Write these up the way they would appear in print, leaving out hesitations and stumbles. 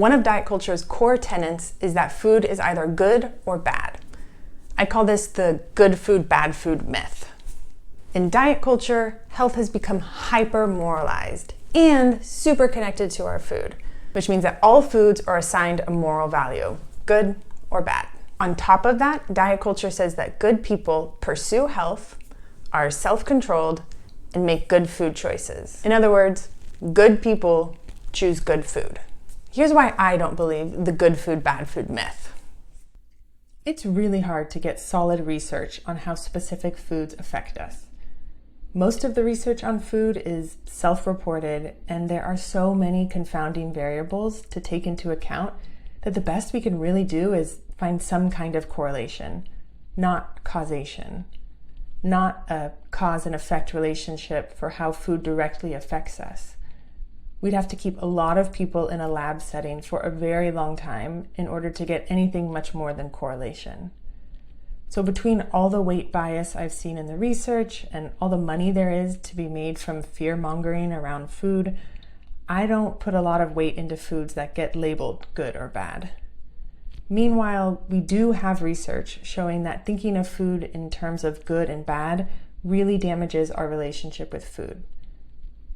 One of diet culture's core tenets is that food is either good or bad. I call this the good food, bad food myth. In diet culture, health has become hyper-moralized and super connected to our food, which means that all foods are assigned a moral value, good or bad. On top of that, diet culture says that good people pursue health, are self-controlled, and make good food choices. In other words, good people choose good food. Here's why I don't believe the good food, bad food myth. It's really hard to get solid research on how specific foods affect us. Most of the research on food is self-reported, and there are so many confounding variables to take into account that the best we can really do is find some kind of correlation, not causation, not a cause and effect relationship for how food directly affects us. We'd have to keep a lot of people in a lab setting for a very long time in order to get anything much more than correlation. So between all the weight bias I've seen in the research and all the money there is to be made from fear-mongering around food, I don't put a lot of weight into foods that get labeled good or bad. Meanwhile, we do have research showing that thinking of food in terms of good and bad really damages our relationship with food.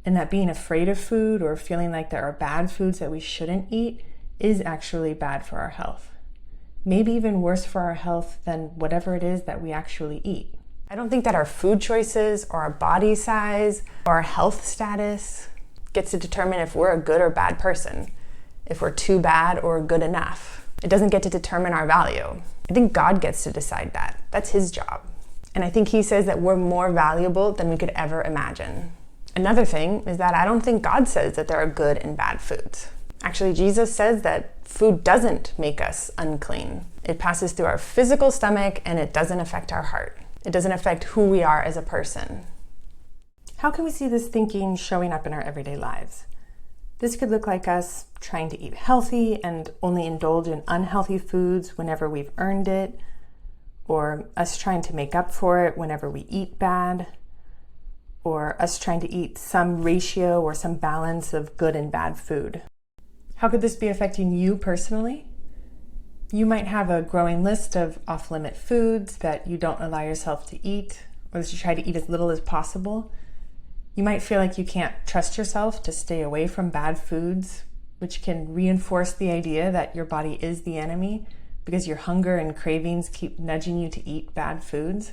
And that being afraid of food or feeling like there are bad foods that we shouldn't eat is actually bad for our health. Maybe even worse for our health than whatever it is that we actually eat. I don't think that our food choices or our body size or our health status gets to determine if we're a good or bad person, if we're too bad or good enough. It doesn't get to determine our value. I think God gets to decide that. That's his job. And I think he says that we're more valuable than we could ever imagine. Another thing is that I don't think God says that there are good and bad foods. Actually, Jesus says that food doesn't make us unclean. It passes through our physical stomach and it doesn't affect our heart. It doesn't affect who we are as a person. How can we see this thinking showing up in our everyday lives? This could look like us trying to eat healthy and only indulge in unhealthy foods whenever we've earned it, or us trying to make up for it whenever we eat bad, or us trying to eat some ratio or some balance of good and bad food. How could this be affecting you personally? You might have a growing list of off-limit foods that you don't allow yourself to eat, or that you try to eat as little as possible. You might feel like you can't trust yourself to stay away from bad foods, which can reinforce the idea that your body is the enemy because your hunger and cravings keep nudging you to eat bad foods.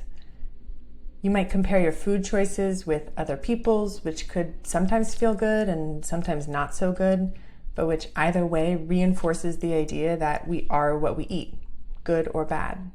You might compare your food choices with other people's, which could sometimes feel good and sometimes not so good, but which either way reinforces the idea that we are what we eat, good or bad.